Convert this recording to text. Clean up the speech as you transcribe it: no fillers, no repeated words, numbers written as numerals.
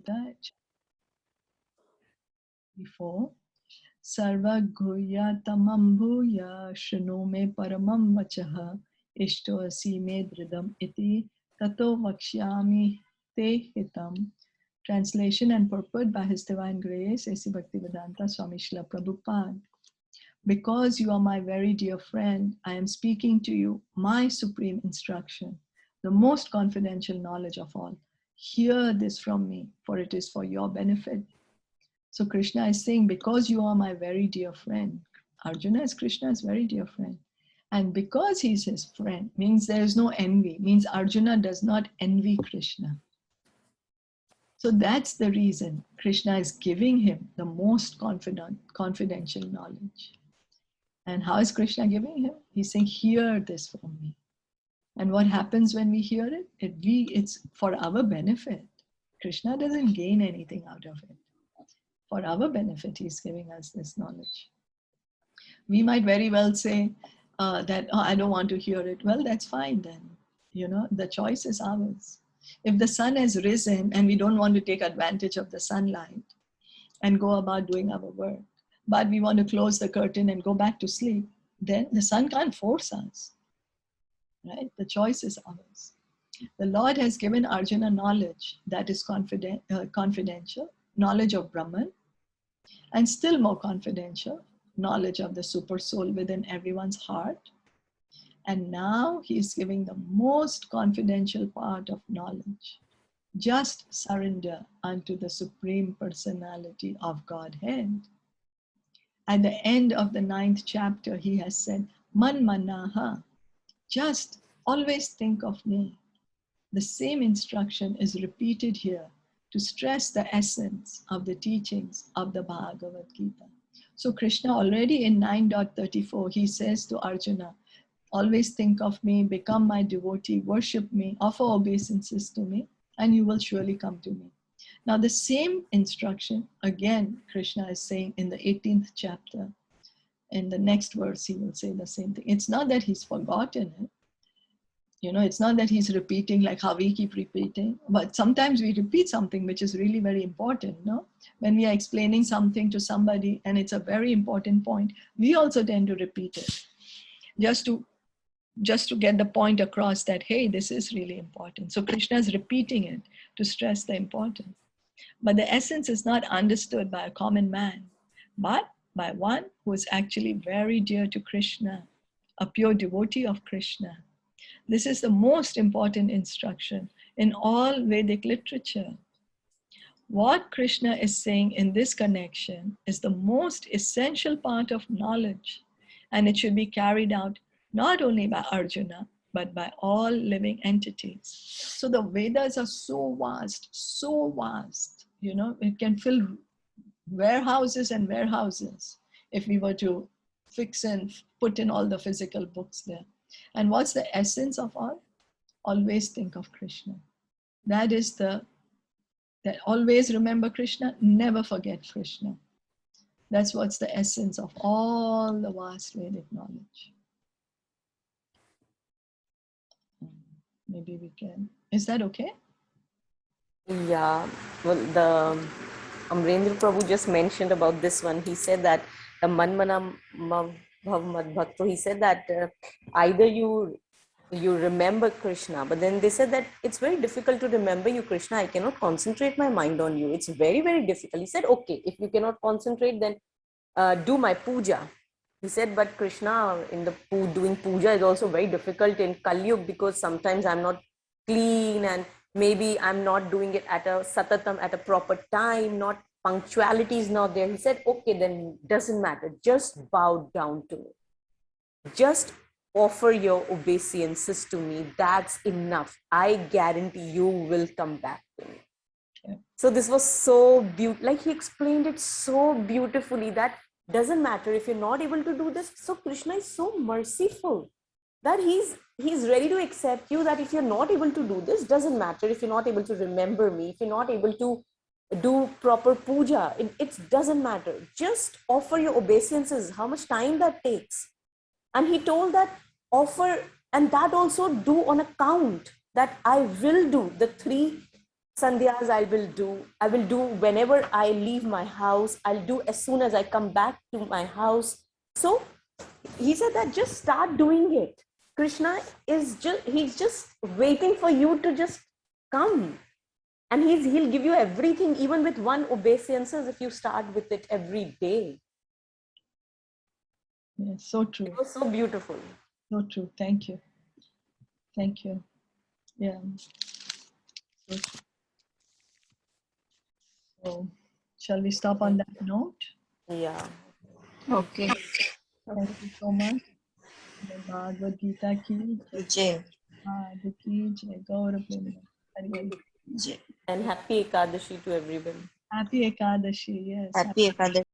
Gita before. Sarva guya tamam bhuya shunu me paramam vachaha ishto asi me dridam iti tato vakshyami te hitam. Translation and purport by His Divine Grace, A.C. Bhaktivedanta Swami Srila Prabhupada. Because you are my very dear friend, I am speaking to you my supreme instruction, the most confidential knowledge of all. Hear this from me, for it is for your benefit. So Krishna is saying, because you are my very dear friend, Arjuna is Krishna's very dear friend. And because he's his friend, means there is no envy, means Arjuna does not envy Krishna. So that's the reason Krishna is giving him the most confidential knowledge. And how is Krishna giving him? He's saying, hear this from me. And what happens when we hear it? It's for our benefit. Krishna doesn't gain anything out of it. For our benefit, he's giving us this knowledge. We might very well say that, oh, I don't want to hear it. Well, that's fine then. You know, the choice is ours. If the sun has risen and we don't want to take advantage of the sunlight and go about doing our work, but we want to close the curtain and go back to sleep, then the sun can't force us, right? The choice is ours. The Lord has given Arjuna knowledge that is confidential, knowledge of Brahman, and still more confidential, knowledge of the super soul within everyone's heart. And now he's giving the most confidential part of knowledge. Just surrender unto the Supreme Personality of Godhead. At the end of the 9th chapter, he has said, Man manaha, just always think of me. The same instruction is repeated here to stress the essence of the teachings of the Bhagavad Gita. So Krishna already in 9.34, he says to Arjuna, always think of me, become my devotee, worship me, offer obeisances to me, and you will surely come to me. Now the same instruction, again, Krishna is saying in the 18th chapter. In the next verse, he will say the same thing. It's not that he's forgotten it. You know, it's not that he's repeating like how we keep repeating, but sometimes we repeat something which is really very important, no? When we are explaining something to somebody and it's a very important point, we also tend to repeat it just to get the point across that, hey, this is really important. So Krishna is repeating it to stress the importance. But the essence is not understood by a common man, but by one who is actually very dear to Krishna, a pure devotee of Krishna. This is the most important instruction in all Vedic literature. What Krishna is saying in this connection is the most essential part of knowledge, and it should be carried out not only by Arjuna, but by all living entities. So the Vedas are so vast, you know, it can fill warehouses and warehouses if we were to fix and put in all the physical books there. And what's the essence of all? Always think of Krishna. That is that always remember Krishna, never forget Krishna. That's what's the essence of all the vast Vedic knowledge. Maybe we can. Is that okay? Yeah. Well, the Amrendra Prabhu just mentioned about this one. He said that the Manmana Bhav Mad Bhakto, he said that either you remember Krishna, but then they said that it's very difficult to remember you, Krishna. I cannot concentrate my mind on you. It's very, very difficult. He said, okay, if you cannot concentrate, then do my puja. He said, but Krishna, in the doing puja is also very difficult in Kali Yuga, because sometimes I'm not clean and maybe I'm not doing it at a satatam, at a proper time, not punctuality is not there. He said, okay, then doesn't matter. Just bow down to me. Just offer your obeisances to me. That's enough. I guarantee you will come back to me. Yeah. So this was so beautiful. Like he explained it so beautifully that doesn't matter if you're not able to do this. So Krishna is so merciful that he's ready to accept you, that if you're not able to do this, doesn't matter if you're not able to remember me, if you're not able to do proper puja, it doesn't matter. Just offer your obeisances, how much time that takes. And he told that offer, and that also do on account that I will do the 3 Sandhyas I will do whenever I leave my house. I'll do as soon as I come back to my house. So he said that just start doing it. Krishna he's just waiting for you to just come. And he'll give you everything, even with one obeisances, if you start with it every day. Yes, so true. It was so beautiful. So true. Thank you. Thank you. Yeah. So true. So, shall we stop on that note? Yeah. Okay. Thank you so much. Bhagavad Gita ki Jai. Madhu ki jai. Gaurav Vrinda. Hari Hari. Jai. And happy Ekadashi to everyone. Happy Ekadashi. Yes. Happy Ekadashi.